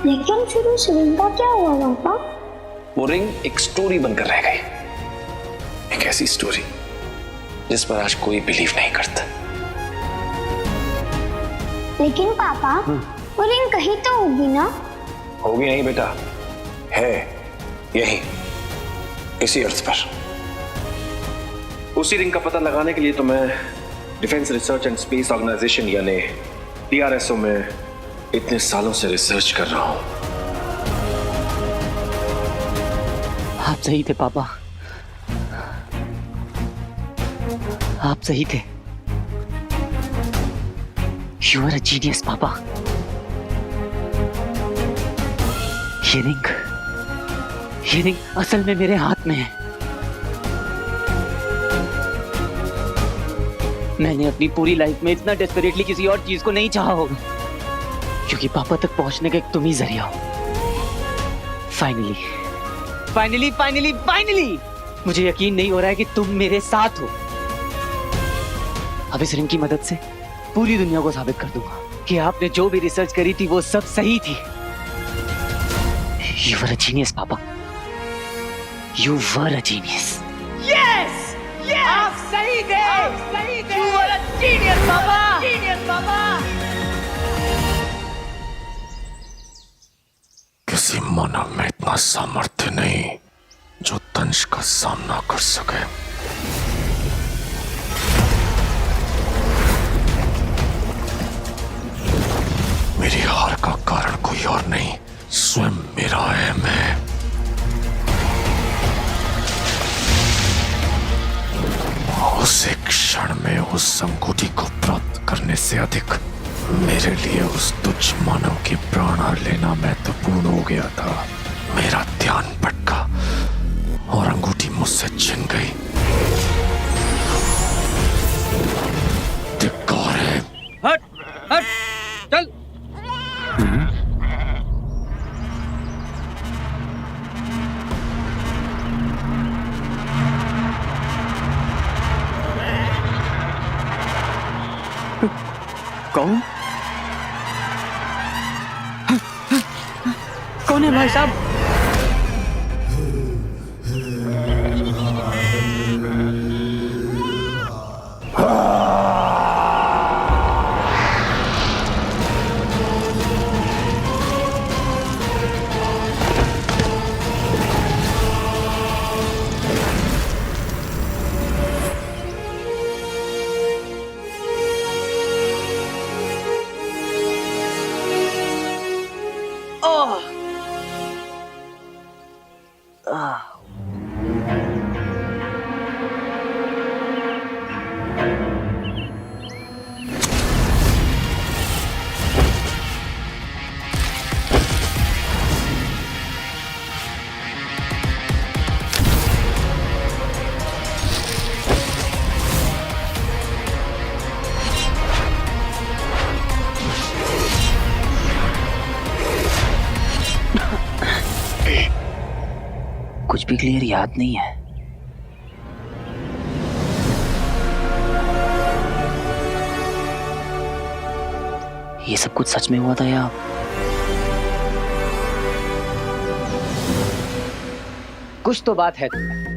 लेकिन फिर उस रिंग का क्या हुआ पापा? वो रिंग एक स्टोरी बनकर रह गई, एक ऐसी स्टोरी जिस पर आज कोई बिलीव नहीं करता। लेकिन पापा वो रिंग कहीं तो होगी ना? होगी नहीं बेटा, है यही इसी अर्थ पर। उसी रिंग का पता लगाने के लिए तो मैं defence research and space organisation यानी DRSO में इतने सालों से रिसर्च कर रहा हूं। आप सही थे पापा, आप सही थे। You are a genius पापा। ये रिंग असल में मेरे हाथ में है। मैंने अपनी पूरी लाइफ में इतना डेस्परेटली किसी और चीज को नहीं चाहा होगा, क्योंकि पापा तक पहुंचने का एक तुम ही जरिया हो। फाइनली मुझे यकीन नहीं हो रहा है कि तुम मेरे साथ हो। अब इस रिंग की मदद से पूरी दुनिया को साबित कर दूंगा कि आपने जो भी रिसर्च करी थी वो सब सही थी। You were a genius, पापा। You were a genius. Yes! आप सही थे। You were a genius, पापा। किसी मानव में इतना सामर्थ्य नहीं जो दंश का सामना कर सके। मेरी हार का कारण कोई और नहीं, स्वयं मेरा है। मैं उस एक क्षण में उस अंगूठी को प्राप्त करने से अधिक मेरे लिए उस तुच्छ मानव की प्राण लेना महत्वपूर्ण हो गया था। मेरा ध्यान भटका और अंगूठी मुझसे छिन गई। धिक्कार है। हट चल। कौन है भाई साहब? कुछ भी क्लियर याद नहीं है। ये सब कुछ सच में हुआ था या कुछ तो बात है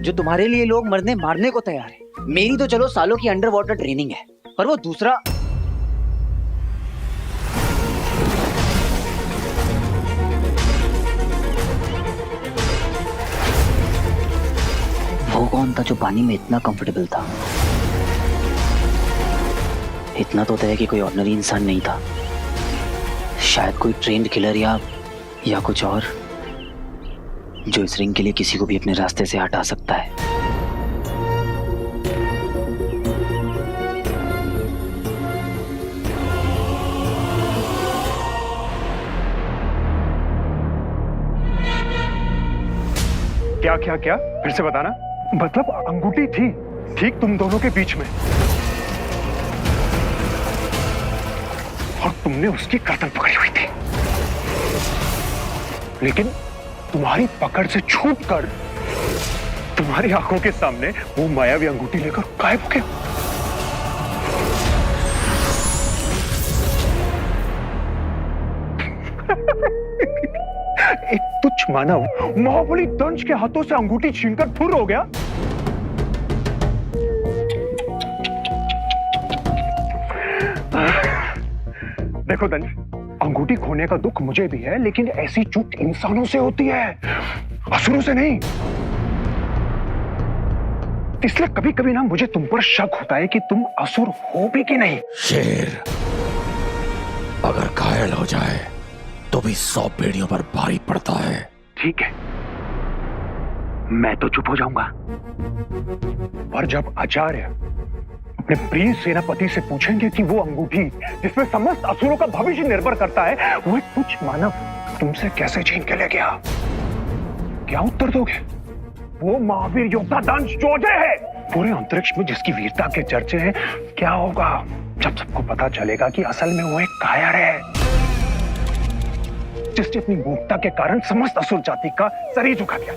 जो तुम्हारे लिए लोग मरने मारने को तैयार है। मेरी तो चलो सालों की अंडर वाटर ट्रेनिंग है, पर वो दूसरा वो कौन था जो पानी में इतना कंफर्टेबल था? इतना तो तय है कि कोई ऑर्डिनरी इंसान नहीं था, शायद कोई ट्रेन्ड किलर या कुछ और, जो इस रिंग के लिए किसी को भी अपने रास्ते से हटा सकता है। क्या फिर से बताना। मतलब अंगूठी थी ठीक तुम दोनों के बीच में, और तुमने उसकी गर्दन पकड़ी हुई थी, लेकिन तुम्हारी पकड़ से छूटकर तुम्हारी आंखों के सामने वो मायावी अंगूठी लेकर गायब हो गया। एक तुच्छ मानव महाबली दंश के हाथों से अंगूठी छीनकर फुर हो गया। देखो दंश, अंगूठी खोने का दुख मुझे भी है, लेकिन ऐसी चूक इंसानों से होती है, असुरों से नहीं। इसलिए कभी कभी ना मुझे तुम पर शक होता है कि तुम असुर हो भी कि नहीं। शेर अगर घायल हो जाए तो भी 100 बेड़ियों पर भारी पड़ता है। ठीक है, मैं तो चुप हो जाऊंगा, पर जब आचार्य अपने प्रिय सेनापति से पूछेंगे कि वो अंगूठी जिसमें समस्त असुरों का भविष्य निर्भर करता है, वो एक तुच्छ मानव तुमसे कैसे छीन के ले गया, क्या उत्तर दोगे? वो महावीर योद्धा दंश जोजे है, पूरे अंतरिक्ष में जिसकी वीरता के चर्चे हैं। क्या होगा जब सबको पता चलेगा कि असल में वो एक कायर है, जिसने अपनी मूर्खता के कारण समस्त असुर जाति का सर ही झुका दिया।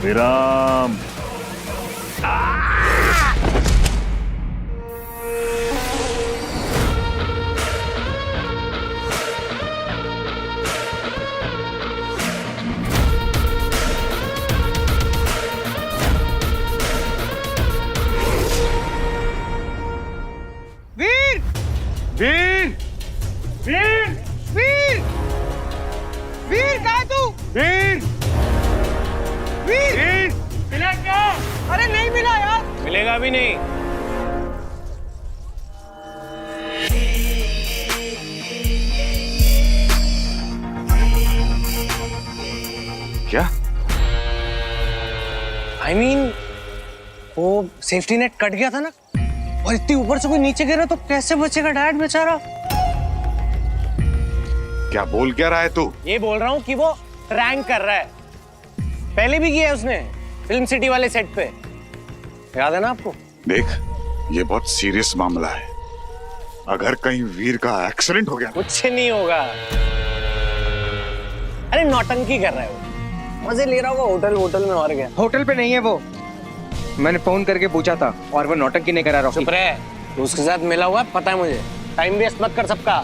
विराम। वीर वीर वीर वीर वीर कहाँ है तू? वीर वीर वीर मिला क्या? अरे नहीं मिला यार। मिलेगा भी नहीं। क्या? I mean, वो सेफ्टी नेट कट गया था ना, और इतनी ऊपर से कोई नीचे गिरा तो कैसे बचेगा डैड बेचारा? क्या बोल क्या रहा है तू? ये बोल रहा हूँ कि वो रैंक कर रहा है, पहले भी किया है उसने फिल्म सिटी वाले सेट पे, याद है ना आपको? देख, ये बहुत सीरियस मामला है, अगर कहीं वीर का एक्सीडेंट हो गया कुछ नहीं होगा। अरे नौटंकी कर रहा है वो, मजे ले रहा होगा होटल में, और गया। होटल पे नहीं है वो, मैंने फोन करके पूछा था और वो नौटंकी नहीं करा। रॉकी चुप रहे, उसके साथ मिला हुआ है, पता है मुझे, टाइम वेस्ट मत कर सबका।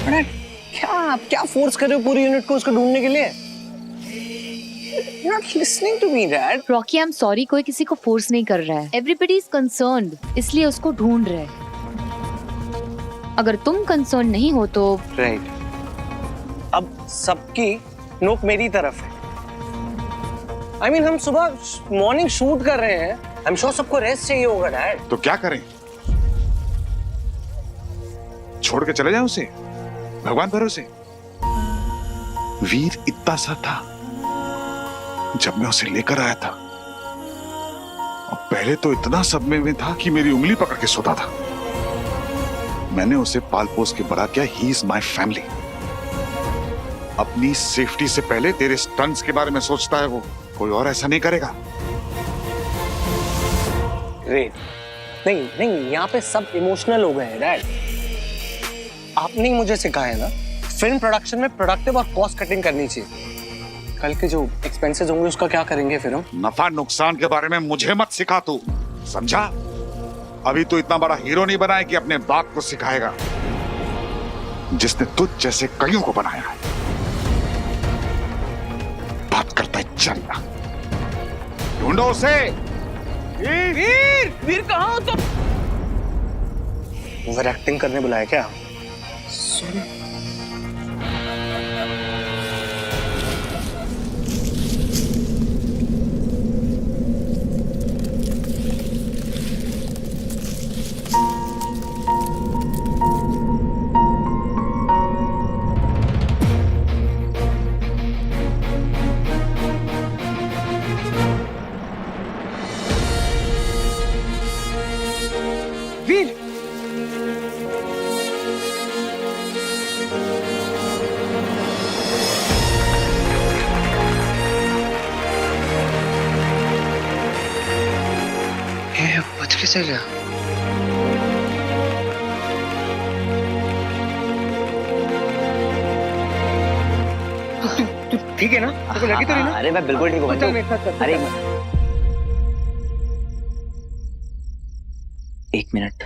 अरे क्या फोर्स कर रहे हो पूरी यूनिट को उसको ढूंढने के लिए? You're not listening to me, Dad. Rocky, I am sorry, कोई किसी को फोर्स नहीं कर रहा है। एवरीबडी इज कंसर्न्ड, इसलिए उसको ढूंढ रहे हैं। अगर तुम कंसर्न नहीं हो तो राइट। अब सबकी नोक मेरी तरफ है। I mean, हम सुबह मॉर्निंग शूट कर रहे हैं, आई एम श्योर सबको रेस्ट चाहिए होगा डैड। तो क्या करें? छोड़ के चले जाए उसे भगवान भरोसे? वीर इतना सा था जब मैं उसे लेकर आया था, और पहले तो इतना सदमे में था कि मेरी उंगली पकड़ के सोता था। मैंने उसे पाल पोस के बड़ा किया। He is my family. अपनी सेफ्टी से पहले तेरे स्टंट्स के बारे में सोचता है वो, कोई और ऐसा नहीं करेगा। नहीं, यहाँ पे सब इमोशनल हो गए हैं डैड। आपने ही मुझे सिखाया है ना, फिल्म प्रोडक्शन में प्रोडक्टिव और कॉस्ट कटिंग करनी चाहिए। कल के जो एक्सपेंसेस होंगे उसका क्या करेंगे फिर हम? नफा नुकसान के बारे में मुझे मत सिखा तू, समझा? अभी तो इतना बड़ा हीरो नहीं बना है कि अपने बाप को सिखाएगा, जिसने तुझ जैसे कईयों को बनाया है। बात करता है चलना, ढूंढो उसे। वीर कहाँ हो तुम? ओवर एक्टिंग करने बुलाया क्या? वीर ऑस्ट्रेलिया? तू ठीक है ना? तेरे को लगी तो नहीं ना? अरे मैं बिल्कुल ठीक हूँ चल मेरे साथ चल। अरे एक मिनट।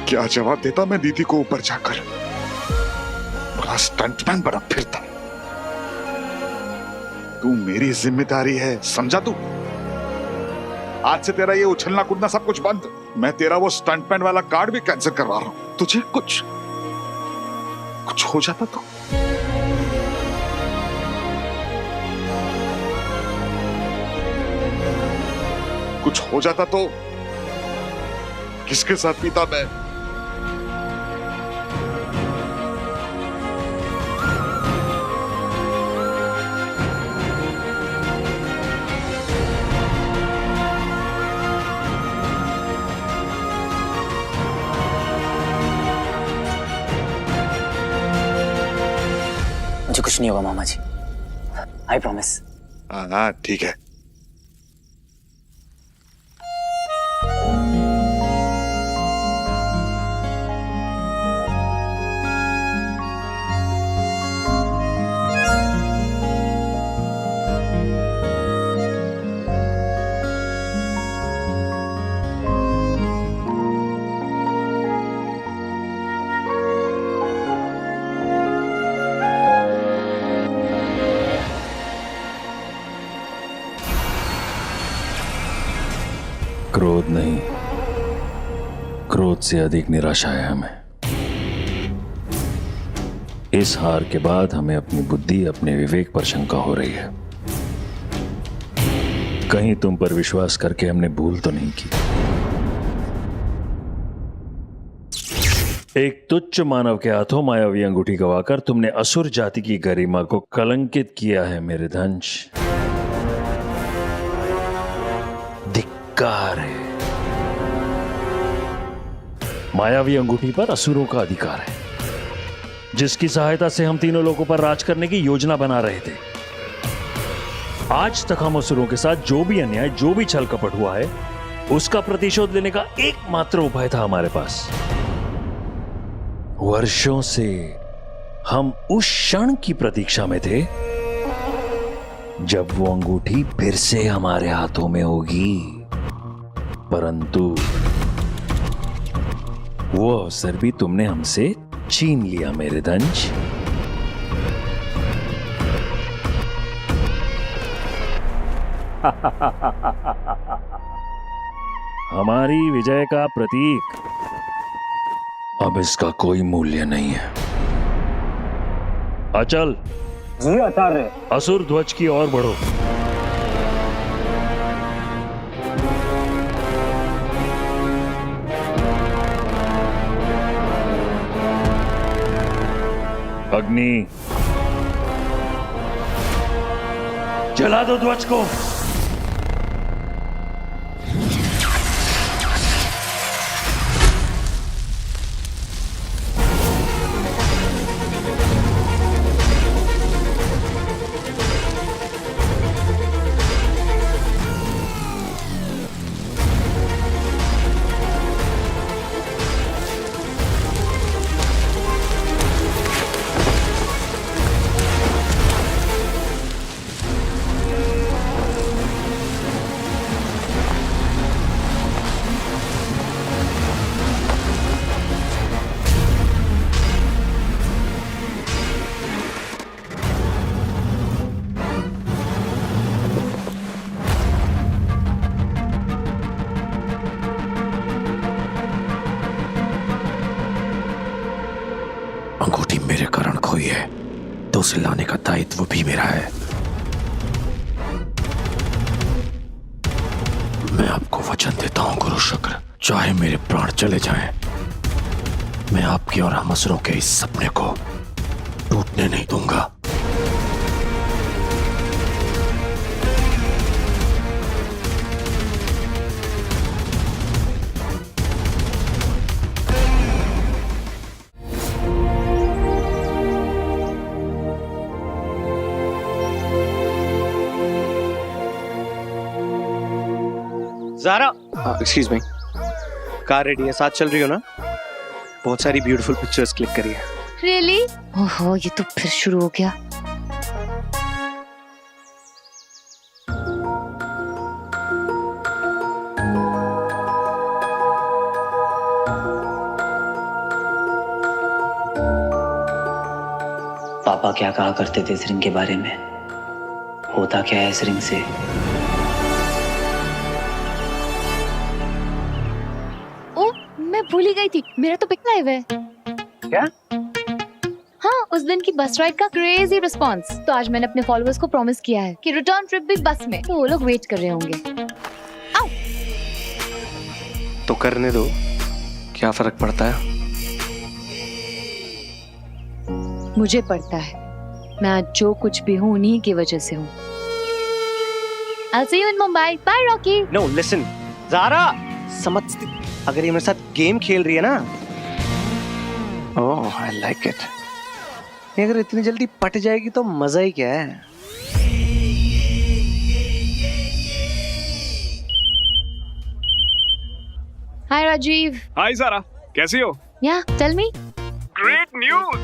क्या जवाब देता मैं दीदी को ऊपर जाकर? बड़ा स्टंटमैन बना फिरता। तू मेरी जिम्मेदारी है, समझा तू? आज से तेरा ये उछलना कूदना सब कुछ बंद। मैं तेरा वो स्टंटमैन वाला कार्ड भी कैंसिल करवा रहा हूं। तुझे कुछ हो जाता तो? कुछ हो जाता तो किसके साथ पीता मैं? मुझे कुछ नहीं होगा मामा जी, आई प्रॉमिस। हाँ ठीक है। क्रोध नहीं, क्रोध से अधिक निराशा है हमें। इस हार के बाद हमें अपनी बुद्धि, अपने विवेक पर शंका हो रही है। कहीं तुम पर विश्वास करके हमने भूल तो नहीं की? एक तुच्छ मानव के हाथों मायावी अंगूठी गवाकर तुमने असुर जाति की गरिमा को कलंकित किया है मेरे धंश। धिक्कार है। मायावी अंगूठी पर असुरों का अधिकार है, जिसकी सहायता से हम तीनों लोगों पर राज करने की योजना बना रहे थे। आज तक हम असुरों के साथ जो भी अन्याय, जो भी छल कपट हुआ है, उसका प्रतिशोध लेने का एकमात्र उपाय था हमारे पास। वर्षों से हम उस क्षण की प्रतीक्षा में थे जब वो अंगूठी फिर से हमारे हाथों में होगी, परंतु वो अवसर भी तुमने हमसे छीन लिया मेरे धंज। हमारी विजय का प्रतीक अब इसका कोई मूल्य नहीं है। अचल जी आचार्य। असुर ध्वज की ओर बढ़ो। अग्नि, जला दो ध्वज को। अंगूठी मेरे कारण खोई है तो उसे लाने का दायित्व भी मेरा है। मैं आपको वचन देता हूं गुरु शुक्र, चाहे मेरे प्राण चले जाएं, मैं आपके और हम असुरों के इस सपने को टूटने नहीं दूंगा। Zara, excuse me, car ready है, साथ चल रही हो ना? बहुत सारी ब्यूटीफुल पिक्चर्स क्लिक करी है। रियली? ओहो, ये तो फिर शुरू हो गया। पापा क्या कहा करते थे इस रिंग के बारे में? होता क्या है इस रिंग से? ओ, मैं भूल ही गई थी, मेरा तो पिक लाइव है। क्या? हाँ, उस दिन की बस राइड का क्रेजी रिस्पांस। तो आज मैंने अपने फॉलोअर्स को प्रॉमिस किया है कि रिटर्न ट्रिप भी बस में, तो वो लोग वेट कर रहे होंगे। आओ। तो करने दो, क्या फर्क पड़ता है? मुझे पड़ता है, मैं आज जो कुछ भी हूँ उन्हीं की वजह से हूँ। I'll see you in Mumbai. Bye, Rocky. No, listen, Zaara, समझती, अगर ये मेरे साथ गेम खेल रही है ना, ओह, I like it. ये अगर इतनी जल्दी पट जाएगी तो मजा ही क्या है? Hi, Rajiv. हाय ज़ारा, कैसी हो? Yeah, tell me. Great news,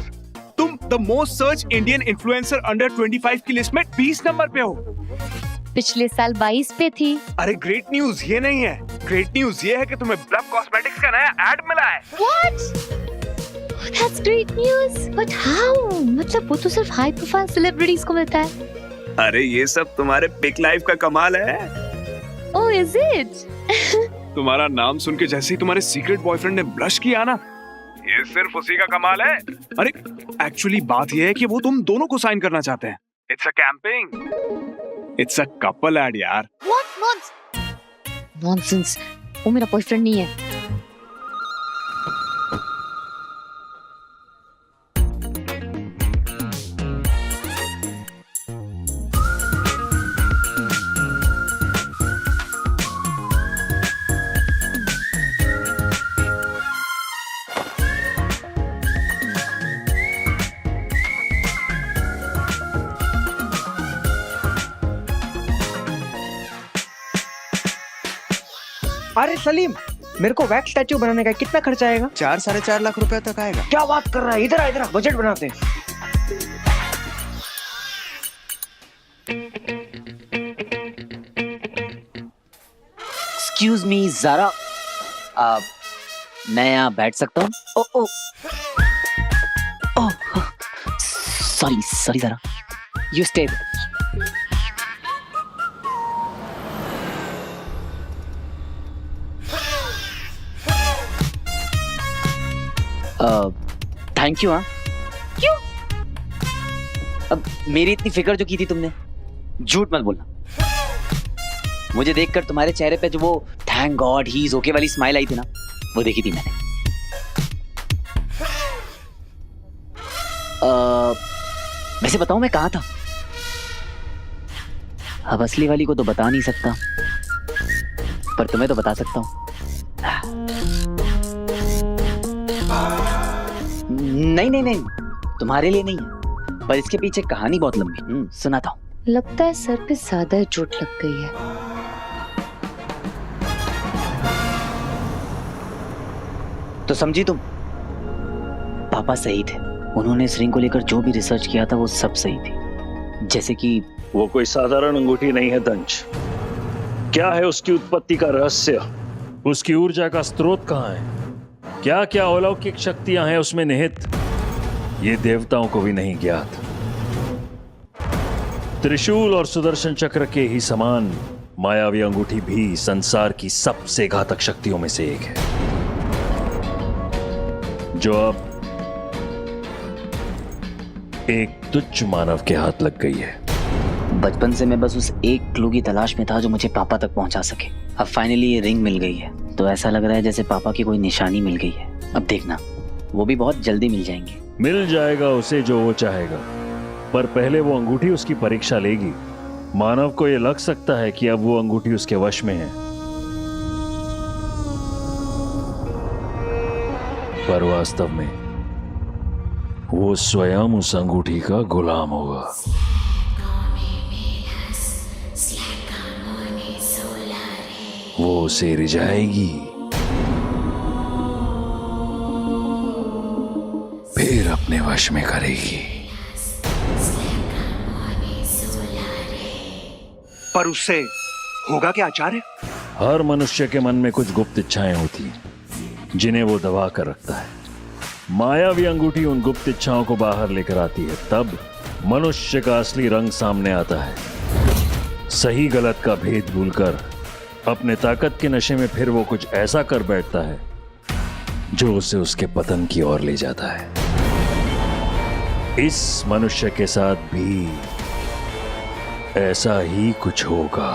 तुम the most search Indian influencer under 25 की लिस्ट में 20 नंबर पे हो। पिछले साल 22 पे थी। अरे ग्रेट न्यूज ये नहीं है, ग्रेट न्यूज ये है कि तुम्हें ब्लफ कॉस्मेटिक्स का नया ऐड मिला है। What? That's great news. But how? मतलब वो तो सिर्फ हाई प्रोफाइल सेलिब्रिटीज को मिलता है। अरे ये सब तुम्हारे पिक लाइफ का कमाल है। Oh, is it? तुम्हारा नाम सुन के जैसे ही तुम्हारे सीक्रेट बॉयफ्रेंड ने ब्लश किया ना, ये सिर्फ उसी का कमाल है। अरे एक्चुअली बात ये है कि वो तुम दोनों को साइन करना चाहते हैं। It's a camping, it's a couple ad यार। What nonsense? वो मेरा बॉयफ्रेंड नहीं है। अरे सलीम, मेरे को वैक्स स्टैचू बनाने का कितना खर्चा आएगा? 4-4.5 लाख रुपए तक आएगा। क्या बात कर रहा है? इधर आ, इधर आ, बजट बनाते हैं। एक्सक्यूज मी ज़ारा, मैं यहाँ बैठ सकता हूँ? Oh sorry sorry Zara, you stay. Thank you. हाँ, क्यों? अब मेरी इतनी फिक्र जो की थी तुमने, झूठ मत बोलना। मुझे देखकर तुम्हारे चेहरे पे जो वो thank God he is okay वाली स्माइल आई थी ना, वो देखी थी मैंने। वैसे बताऊं मैं कहाँ था? अब असली वाली को तो बता नहीं सकता, पर तुम्हें तो बता सकता हूँ। नहीं नहीं नहीं, तुम्हारे लिए नहीं है, पर इसके पीछे कहानी बहुत लंबी। सुनाता हूँ। लगता है सर पे ज्यादा चोट लग गई है। तो समझी तुम, पापा सही थे। उन्होंने इस रिंग को लेकर जो भी रिसर्च किया था वो सब सही थी। जैसे कि वो कोई साधारण अंगूठी नहीं है दंश। क्या है उसकी उत्पत्ति का रहस्य? उसकी ऊर्जा का स्रोत कहाँ है? क्या क्या अलौकिक शक्तियां हैं उसमें निहित, ये देवताओं को भी नहीं ज्ञात। त्रिशूल और सुदर्शन चक्र के ही समान मायावी अंगूठी भी संसार की सबसे घातक शक्तियों में से एक है, जो अब एक तुच्छ मानव के हाथ लग गई है। बचपन से मैं बस उस एक क्लू की तलाश में था जो मुझे पापा तक पहुंचा सके। अब फाइनली ये रिंग मिल गई है, तो ऐसा लग रहा है जैसे पापा की कोई निशानी मिल गई है। अब देखना, वो भी बहुत जल्दी मिल जाएंगे। मिल जाएगा उसे जो वो चाहेगा, पर पहले वो अंगूठी उसकी परीक्षा लेगी। मानव को ये लग सकता है कि अब वो अंगूठी उसके वश में है, पर वास्तव में वो स्वयं उस अंगूठी का गुलाम होगा। वो उसे रिझाएगी, फिर अपने वश में करेगी। पर उससे होगा क्या आचार्य? हर मनुष्य के मन में कुछ गुप्त इच्छाएं होती हैं, जिन्हें वो दबा कर रखता है। मायावी अंगूठी उन गुप्त इच्छाओं को बाहर लेकर आती है, तब मनुष्य का असली रंग सामने आता है। सही गलत का भेद भूलकर अपने ताकत के नशे में फिर वो कुछ ऐसा कर बैठता है जो उसे उसके पतन की ओर ले जाता है। इस मनुष्य के साथ भी ऐसा ही कुछ होगा।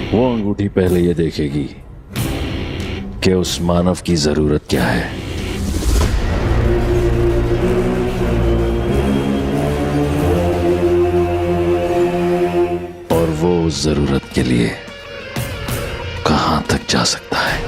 वो अंगूठी पहले ये देखेगी कि उस मानव की जरूरत क्या है। और वो उस जरूरत के लिए कहां तक जा सकता है।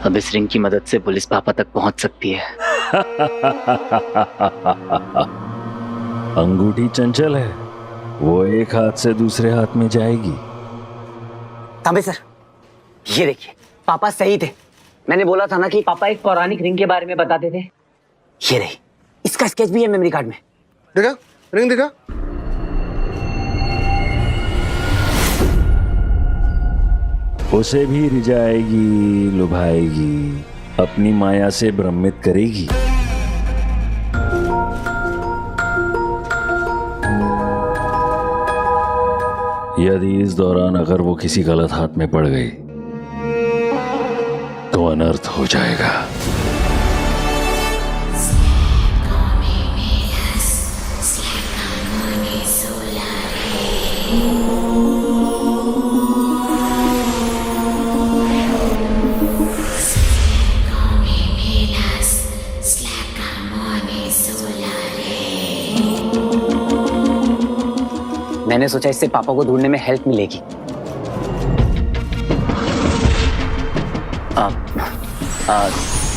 अब इस रिंग की मदद से पुलिस पापा तक पहुंच सकती है। अंगूठी चंचल है, वो एक हाथ से दूसरे हाथ में जाएगी। तांबे सर, ये देखिए, पापा सही थे। मैंने बोला था ना कि पापा एक पौराणिक रिंग के बारे में बताते थे। ये रही, इसका स्केच भी है मेमोरी कार्ड में। देखा रिंग, देखा। उसे भी रिझाएगी, लुभाएगी, अपनी माया से भ्रमित करेगी। यदि इस दौरान अगर वो किसी गलत हाथ में पड़ गई तो अनर्थ हो जाएगा। मैंने सोचा इससे पापा को ढूंढने में हेल्प मिलेगी।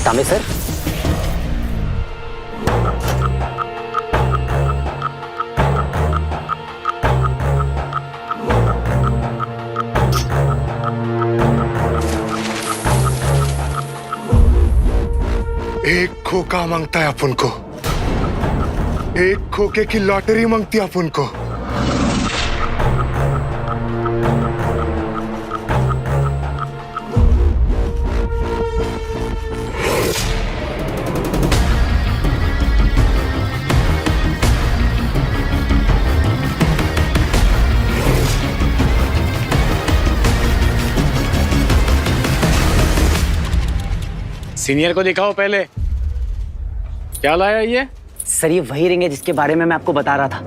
तांबे सर, एक खोका मांगता है अपन को, एक खोके की लॉटरी मांगती है अपन को। सीनियर को दिखाओ पहले, क्या लाया ये? सर, ये वही रिंग है जिसके बारे में मैं आपको बता रहा था।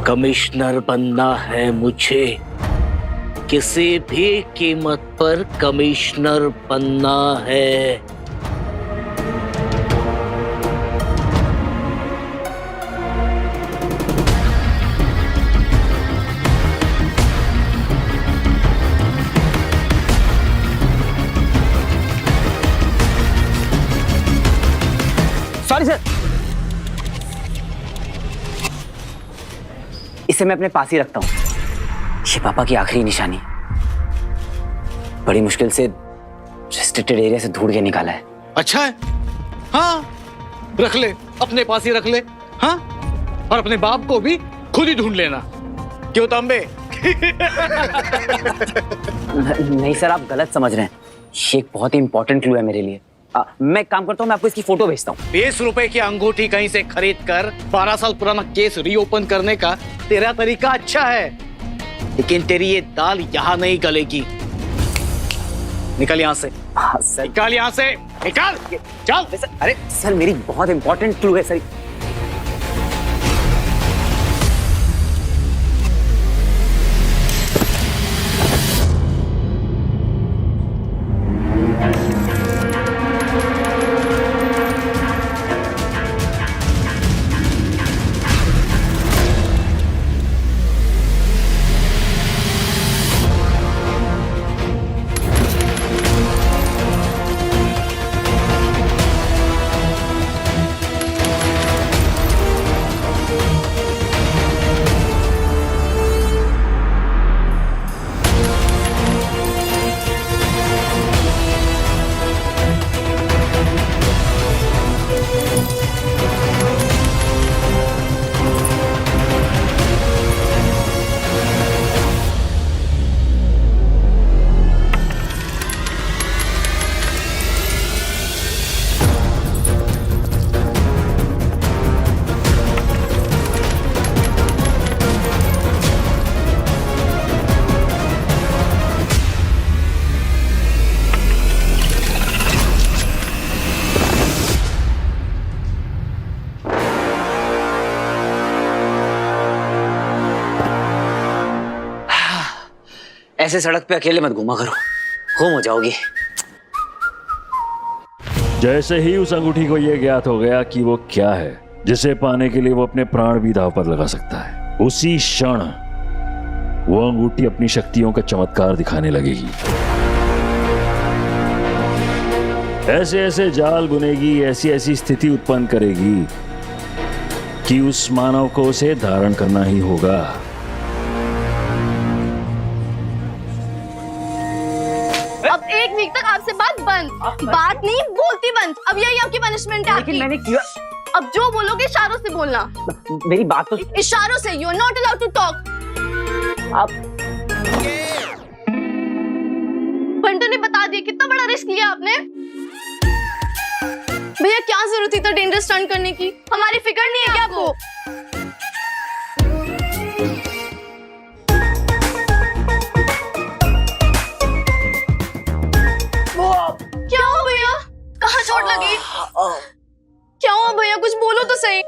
कमिश्नर बनना है मुझे, किसी भी कीमत पर कमिश्नर बनना है। सॉरी सर, इसे मैं अपने पास ही रखता हूँ। ये पापा की आखिरी निशानी। बड़ी मुश्किल से रेस्ट्रिक्टेड एरिया से ढूंढ के निकाला है। अच्छा है, हाँ रख ले, अपने पास ही रख ले। हाँ, और अपने बाप को भी खुद ही ढूंढ लेना। क्यों तांबे? नहीं सर, आप गलत समझ रहे हैं। ये एक बहुत ही इंपॉर्टेंट क्लू है मेरे लिए। मैं एक काम करता हूँ, मैं आपको इसकी फोटो भेजता हूँ। 20 रुपए की अंगूठी कहीं से खरीद कर 12 साल पुराना केस रीओपन करने का तेरा तरीका अच्छा है, लेकिन तेरी ये दाल यहाँ नहीं गलेगी। निकल यहाँ से। हाँ सर। निकल यहाँ से, निकल। चल। अरे सर, मेरी बहुत इंपॉर्टेंट क्लू है सर। ऐसे सड़क पे अकेले मत घूमा करो, गुम हो जाओगी। जैसे ही उस अंगूठी को यह ज्ञात हो गया कि वो क्या है जिसे पाने के लिए वो अपने प्राण भी दांव पर लगा सकता है, उसी क्षण वो अंगूठी अपनी शक्तियों का चमत्कार दिखाने लगेगी। ऐसे ऐसे जाल बुनेगी, ऐसी ऐसी स्थिति उत्पन्न करेगी कि उस मानव को उसे धारण करना ही होगा। अब एक वीक तक आपसे बात बंद। बात नहीं, बोलती बंद। अब यही आपकी पनिशमेंट है। लेकिन मैंने किया। अब जो बोलोगे इशारों से बोलना। मेरी बात तो इशारों से। You are not allowed to talk. आप बंटू ने बता दिया, कितना बड़ा रिस्क लिया आपने। भैया क्या जरूरत थी तो डेंजरस स्टंट करने की? हमारी फिक्र नहीं है क्या आपको? क्या हुआ भैया? कहाँ चोट लगी? क्या हुआ भैया? कुछ बोलो तो सही।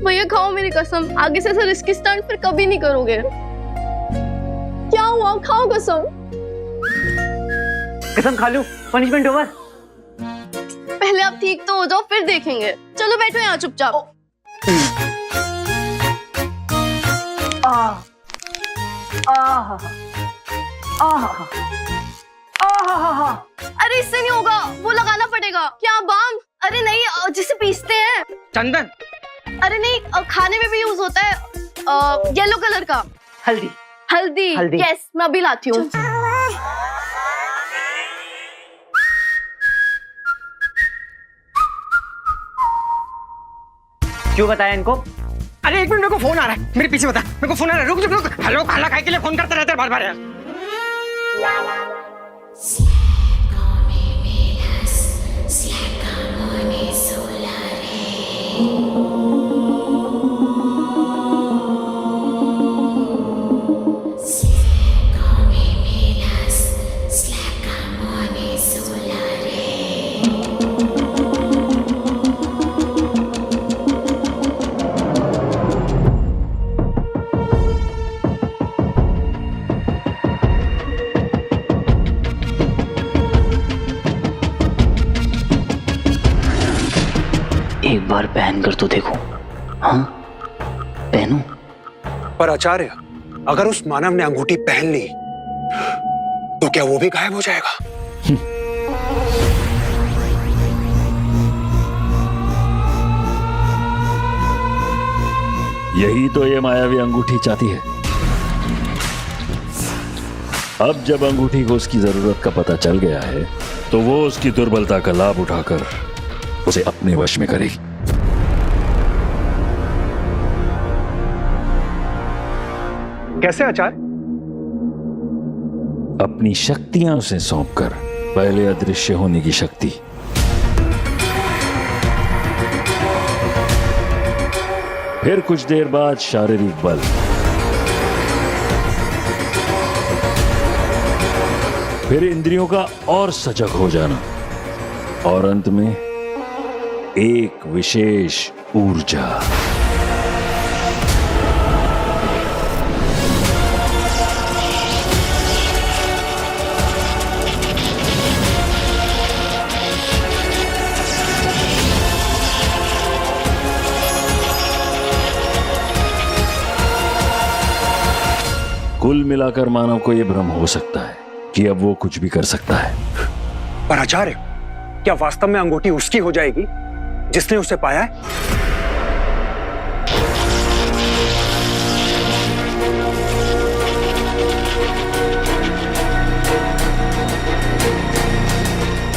भैया खाओ मेरी कसम, आगे से ऐसा रिस्की स्टंट फिर कभी नहीं करोगे। क्या हुआ? खाओ कसम। कसम खा लूं, पनिशमेंट ओवर। पहले आप ठीक तो हो जाओ, फिर देखेंगे। चलो बैठो यहाँ चुपचाप। अरे इससे नहीं होगा, वो लगाना पड़ेगा। क्या बाम? अरे नहीं, जिसे पीसते हैं। चंदन। अरे नहीं, खाने में भी यूज होता है, येलो कलर का। हल्दी। हल्दी। यस, मैं अभी लाती हूँ। क्यों बताया इनको? अरे एक मिनट, मेरे को फोन आ रहा है, मेरे पीछे बता, मेरे को फोन आ रहा है, रुक रुक रुक। हेलो, खाना खाए के लिए फोन करते रहते हैं बार बार यार। एक बार पहन कर तो देखो। हाँ, पहनूं? पर आचार्य, अगर उस मानव ने अंगूठी पहन ली तो क्या वो भी गायब हो जाएगा? यही तो ये मायावी अंगूठी चाहती है। अब जब अंगूठी को उसकी जरूरत का पता चल गया है तो वो उसकी दुर्बलता का लाभ उठाकर उसे अपने वश में करेगी। कैसे आचार्य? अपनी शक्तियां उसे सौंपकर, पहले अदृश्य होने की शक्ति, फिर कुछ देर बाद शारीरिक बल, फिर इंद्रियों का और सजग हो जाना, और अंत में एक विशेष ऊर्जा। कुल मिलाकर मानव को यह भ्रम हो सकता है कि अब वो कुछ भी कर सकता है। पर आचार्य, क्या वास्तव में अंगूठी उसकी हो जाएगी जिसने उसे पाया है?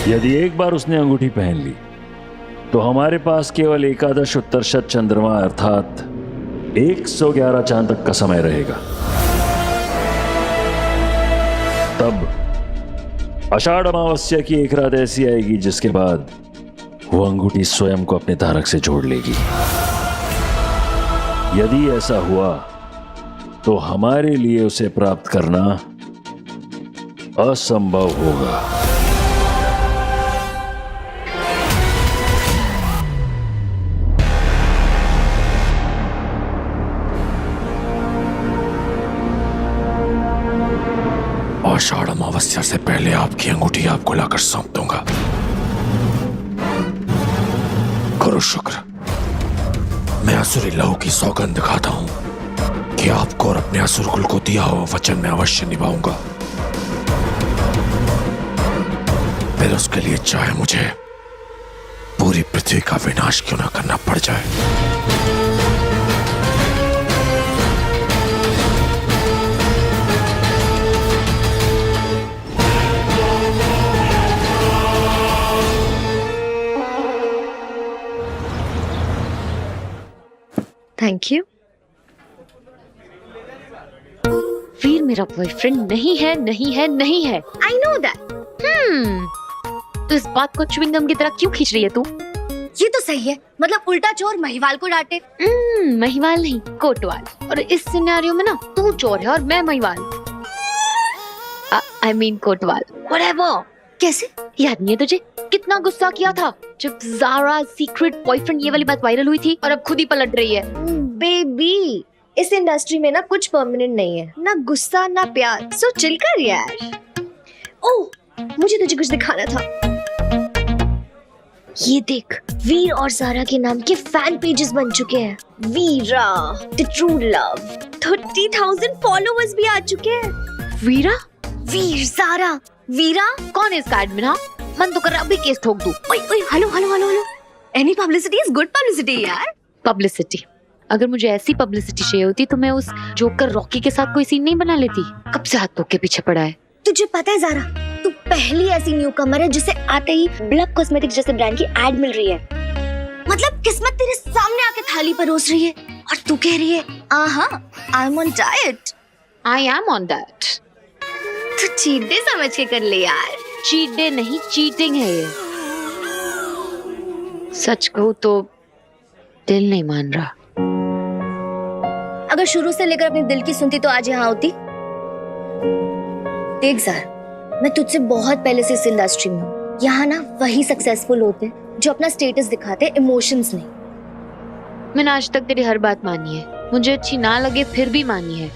यदि एक बार उसने अंगूठी पहन ली तो हमारे पास केवल एकादश उत्तरशत चंद्रमा अर्थात 111 चांद तक का समय रहेगा। तब आषाढ़ अमावस्या की एक रात ऐसी आएगी जिसके बाद वो अंगूठी स्वयं को अपने धारक से जोड़ लेगी। यदि ऐसा हुआ तो हमारे लिए उसे प्राप्त करना असंभव होगा। आषाढ़ अमावस्या से पहले आपकी अंगूठी आपको लाकर सौंप दूंगा। करो शुक्र। मैं असुरी लहू की सौगंध खाता हूं कि आपको और अपने असुर कुल को दिया हुआ वचन में अवश्य निभाऊंगा। फिर उसके लिए चाहे मुझे पूरी पृथ्वी का विनाश क्यों ना करना पड़ जाए। Thank you. वीर मेरा बॉयफ्रेंड नहीं है, नहीं है, नहीं है। I know that. तो इस बात को च्युइंगम की तरह क्यों खींच रही है तू? ये तो सही है, मतलब उल्टा चोर महिवाल को डांटे। महिवाल नहीं, कोतवाल। और इस सिनेरियो में ना तू चोर है और मैं Mahiwal. I mean Kotwal. Whatever. कैसे याद नहीं है तुझे कितना गुस्सा किया था जब ज़ारा सीक्रेट बॉयफ्रेंड ये वाली बात वायरल हुई थी, और अब खुद ही पलट रही है। बेबी, इस इंडस्ट्री में ना कुछ परमानेंट नहीं है, ना गुस्सा ना प्यार, सो चिल कर यार। ओह, मुझे तुझे कुछ दिखाना था। ये देख, वीर और ज़ारा के नाम के फैन पेजेस बन चुके हैं। वीरा द ट्रू लव, 30,000 फॉलोअर्स भी आ चुके हैं। वीरा? वीर ज़ारा। वीरा कौन है इसका एडमिन? हाँ, मन तो कर रहा अभी केस ठोक दूं। ओए ओए, hello hello hello hello. Any publicity is good publicity यार। पब्लिसिटी? अगर मुझे ऐसी पब्लिसिटी चाहिए होती तो मैं उस जोकर रॉकी के साथ कोई सीन नहीं बना लेती। कब से हाथ के पीछे पड़ा है। तुझे पता है ज़ारा, तू पहली ऐसी न्यूकमर है जिसे आते ही ब्लक कॉस्मेटिक्स जैसे ब्रांड की एड मिल रही है। मतलब किस्मत तेरे सामने आके थाली परोस रही है और तू कह रही है I M on diet. I am on that. तू चीट डे समझ के कर ले यार। चीट डे नहीं, चीटिंग है ये। सच कहूं तो दिल नहीं मान रहा। अगर शुरू से लेकर अपने दिल की सुनती तो आज यहाँ होती। देख ज़ारा, मैं तुझसे बहुत पहले से इस इंडस्ट्री में हूँ। यहाँ ना वही सक्सेसफुल होते हैं जो अपना स्टेटस दिखाते हैं, इमोशंस नहीं। मैंने आज तक तेरी हर बात मानी है, मुझे अच्छी ना लगे फिर भी मानी है,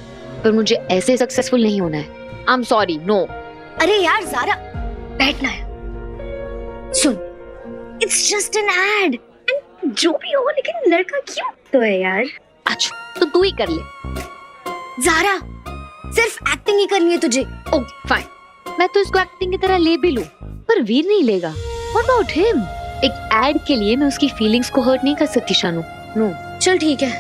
पर मुझे ऐसे सक्सेसफुल नहीं होना है। I am sorry, no. अरे यार ज़ारा, बैठना है। सुन, इट्स जस्ट एन एड, जो भी हो, लेकिन लड़का क्यों तो है यार। अच्छा तो तू ही कर ले। ज़ारा, सिर्फ एक्टिंग ही करनी है तुझे। ओके फाइन, मैं तो इसको एक्टिंग की तरह ले भी लूं, पर वीर नहीं लेगा। What about him? एक एड के लिए मैं उसकी फीलिंग्स को हर्ट नहीं कर सकती शानू। नो। चल ठीक है,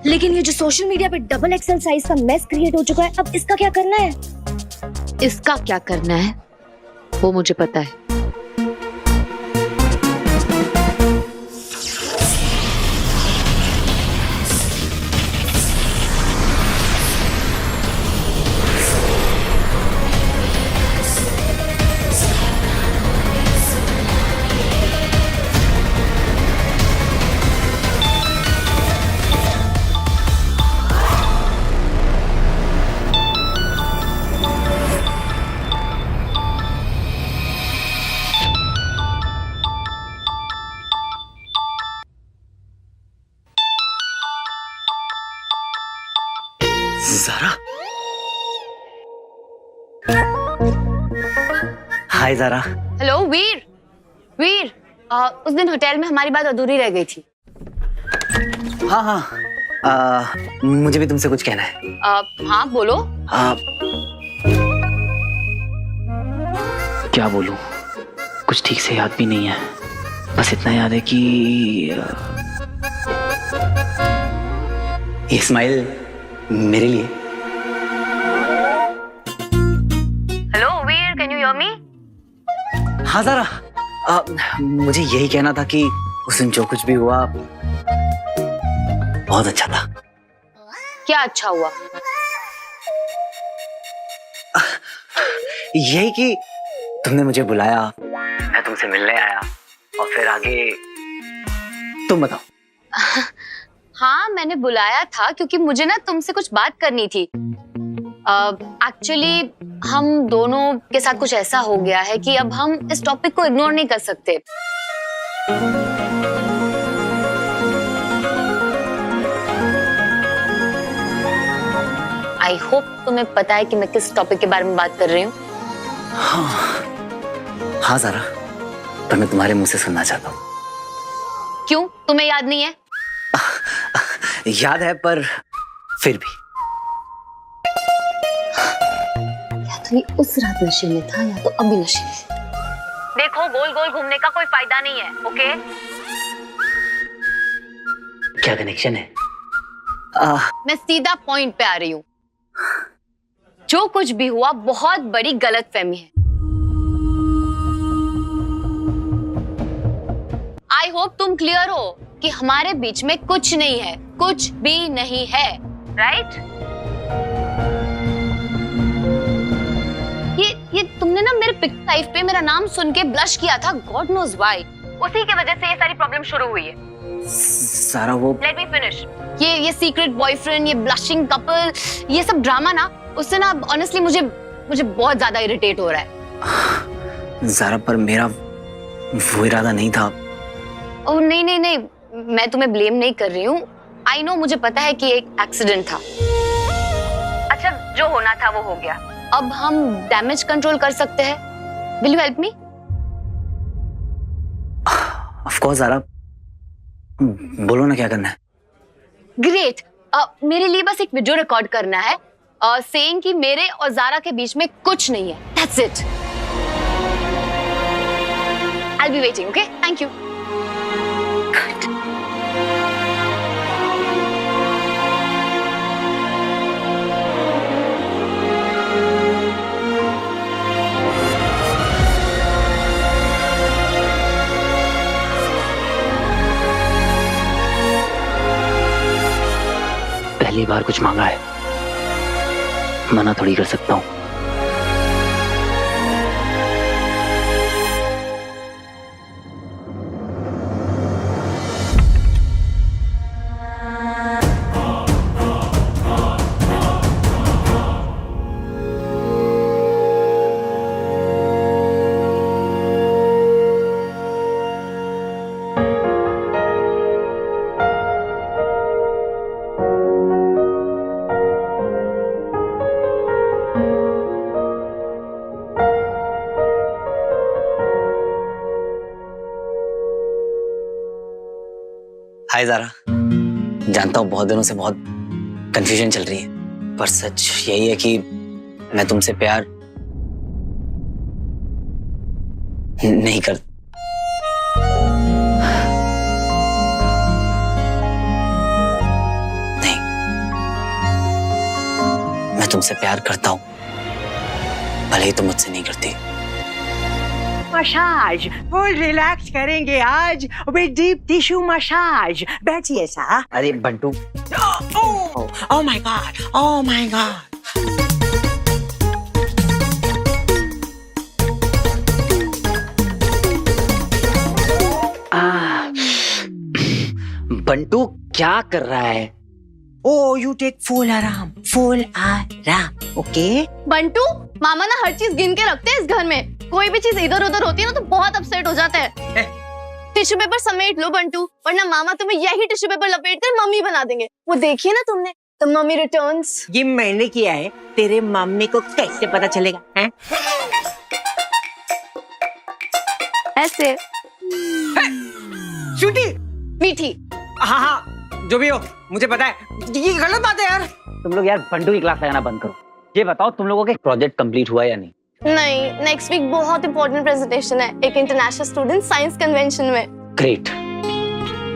लेकिन ये जो सोशल मीडिया पे डबल एक्सेल साइज का मेस क्रिएट हो चुका है, अब इसका क्या करना है? इसका क्या करना है वो मुझे पता है। ज़ारा, हाय ज़ारा। हेलो वीर। वीर, उस दिन होटल में हमारी बात अधूरी रह गई थी। हाँ, मुझे भी तुमसे कुछ कहना है। हाँ बोलो। क्या बोलूं, कुछ ठीक से याद भी नहीं है। बस इतना याद है कि ये स्माइल मेरे लिए। Hello Veer, can you hear me? हाँ ज़ारा, मुझे यही कहना था कि उस दिन जो कुछ भी हुआ बहुत अच्छा था। क्या अच्छा हुआ? यही कि तुमने मुझे बुलाया, मैं तुमसे मिलने आया, और फिर आगे तुम बताओ। हाँ, मैंने बुलाया था क्योंकि मुझे ना तुमसे कुछ बात करनी थी। एक्चुअली हम दोनों के साथ कुछ ऐसा हो गया है कि अब हम इस टॉपिक को इग्नोर नहीं कर सकते। आई होप तुम्हें पता है कि मैं किस टॉपिक के बारे में बात कर रही हूँ। हाँ ज़ारा, पर मैं तुम्हारे मुंह से सुनना चाहता हूँ। क्यों, तुम्हें याद नहीं है? याद है, पर फिर भी। या तो ये उस रात नशे में था या तो अभी नशे में। देखो, गोल गोल घूमने का कोई फायदा नहीं है, ओके? क्या कनेक्शन है? मैं सीधा पॉइंट पे आ रही हूँ। जो कुछ भी हुआ बहुत बड़ी गलतफहमी है। आई होप तुम क्लियर हो कि हमारे बीच में कुछ नहीं है, कुछ भी नहीं है, राइट? ये तुमने ना मेरे पिक लाइफ पे मेरा नाम सुन के ब्लश किया था, गॉड नोज व्हाई। उसी की वजह से ये सारी प्रॉब्लम शुरू हुई है। सारा वो लेट मी फिनिश। ये सीक्रेट बॉयफ्रेंड, ये ब्लशिंग कपल, ये सब ड्रामा ना, उससे ना ऑनेस्टली मुझे बहुत ज्यादा इरिटेट हो रहा है। ज़ारा, पर मेरा वो इरादा नहीं था। ओह नहीं, मैं तुम्हें ब्लेम नहीं कर रही हूँ। आई नो, मुझे पता है कि एक एक्सीडेंट था। अच्छा, जो होना था वो हो गया। अब हम डैमेज कंट्रोल कर सकते हैं। Will you help me? Of course Zara, बोलो ना क्या करना है। ग्रेट। मेरे लिए बस एक वीडियो रिकॉर्ड करना है, सेइंग कि मेरे और ज़ारा के बीच में कुछ नहीं है। That's it. I will be waiting, okay? Thank you. पहली बार कुछ मांगा है, मना थोड़ी कर सकता हूँ। हाय ज़ारा, जानता हूँ बहुत दिनों से बहुत कंफ्यूजन चल रही है, पर सच यही है कि मैं तुमसे प्यार नहीं कर। नहीं, मैं तुमसे प्यार करता हूँ, भले ही तुम मुझसे नहीं करती। मसाज फुल रिलैक्स करेंगे आज विद डीप टिश्यू मसाज। बैठिए सा। अरे Bantu, oh my God, oh my God. Bantu क्या कर रहा है? Oh, you take full आराम, full आराम, ओके? बंटू, मामा ना हर चीज गिन के रखते हैं इस घर में। कोई भी चीज इधर उधर होती है ना तो बहुत अपसेट हो जाते हैं। टिश्यू पेपर समेट लो बंटू, वरना मामा तुम्हें यही टिश्यू पेपर लपेट कर मम्मी बना देंगे। वो देखिए ना तुमने, द मम्मी रिटर्न्स। ये मैंने किया है, तेरे मम्मी को कैसे पता चलेगा? हैं? ऐसे। छुट्टी। मीठी। हाँ हाँ, जो भी हो, मुझे पता है ये गलत बात है यार। तुम लोग यार बंटू की क्लास लगाना बंद करो। ये बताओ तुम लोगों के प्रोजेक्ट कंप्लीट हुआ या नहीं? नहीं, नेक्स्ट वीक बहुत इंपॉर्टेंट प्रेजेंटेशन है एक इंटरनेशनल स्टूडेंट साइंस कन्वेंशन में। ग्रेट।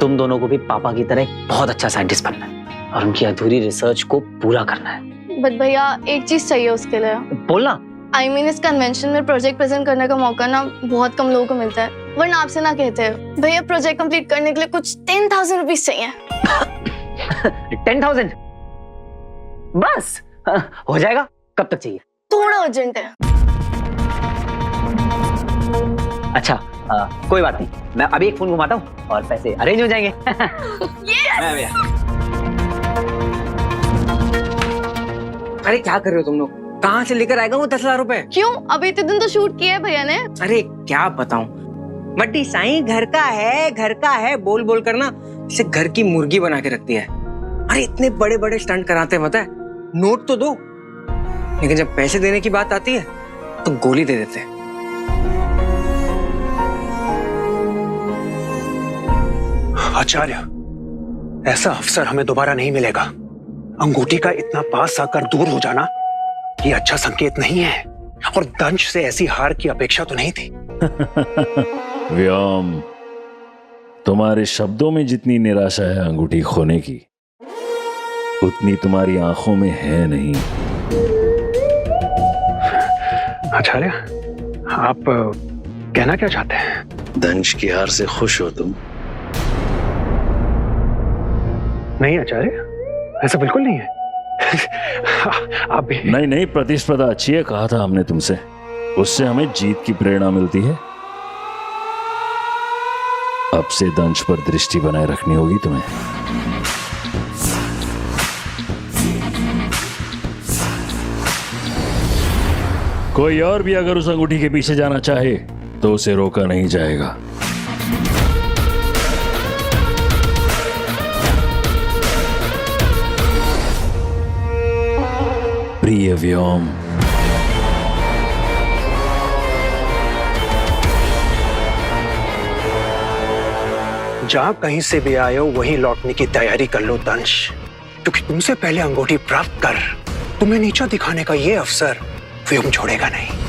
तुम दोनों को भी पापा की तरह एक बहुत अच्छा साइंटिस्ट बनना है और उनकी अधूरी रिसर्च को पूरा करना है। बट भैया एक चीज चाहिए उसके लिए। बोलना। I mean, इस कन्वेंशन में प्रोजेक्ट प्रेजेंट करने का मौका ना बहुत कम लोगों को मिलता है, वरना आपसे ना कहते हैं भैया प्रोजेक्ट कंप्लीट करने के लिए कुछ 10,000 रुपीज चाहिए। 10,000 बस हो जाएगा? कब तक चाहिए? थोड़ा अर्जेंट है। अच्छा कोई बात नहीं, मैं अभी एक फोन घुमाता हूँ और पैसे अरेंज हो जाएंगे। Yes! अरे क्या कर रहे हो तुम लोग? कहाँ से लेकर आएगा वो 10,000 रुपए? क्यों? अभी इतने दिन तो शूट किया है भैया ने। अरे क्या बताऊं, बड्डी साईं घर का है बोल बोल कर ना इसे घर की मुर्गी बना के रखती है। अरे इतने बड़े बड़े स्टंट कराते हैं, पता है? नोट तो दो, लेकिन जब पैसे देने की बात आती है तो गोली दे देते हैं। आचार्य, ऐसा अवसर हमें दोबारा नहीं मिलेगा। अंगूठी का इतना पास आकर दूर हो जाना ये अच्छा संकेत नहीं है, और दंश से ऐसी हार की अपेक्षा तो नहीं थी। व्योम, तुम्हारे शब्दों में जितनी निराशा है अंगूठी खोने की, उतनी तुम्हारी आंखों में है नहीं। आचार्य, आप कहना क्या चाहते हैं? दंश की हार से खुश हो तुम? नहीं आचार्य, ऐसा बिल्कुल नहीं है। आप भी नहीं, प्रतिस्पर्धा अच्छी है, कहा था हमने तुमसे, उससे हमें जीत की प्रेरणा मिलती है। अब से दंश पर दृष्टि बनाए रखनी होगी तुम्हें। कोई और भी अगर उस अंगूठी के पीछे जाना चाहे तो उसे रोका नहीं जाएगा। प्रिय व्योम, जहां कहीं से भी आए हो वहीं लौटने की तैयारी कर लो दंश, क्योंकि तुमसे पहले अंगूठी प्राप्त कर तुम्हें नीचा दिखाने का ये अवसर व्योम छोड़ेगा नहीं।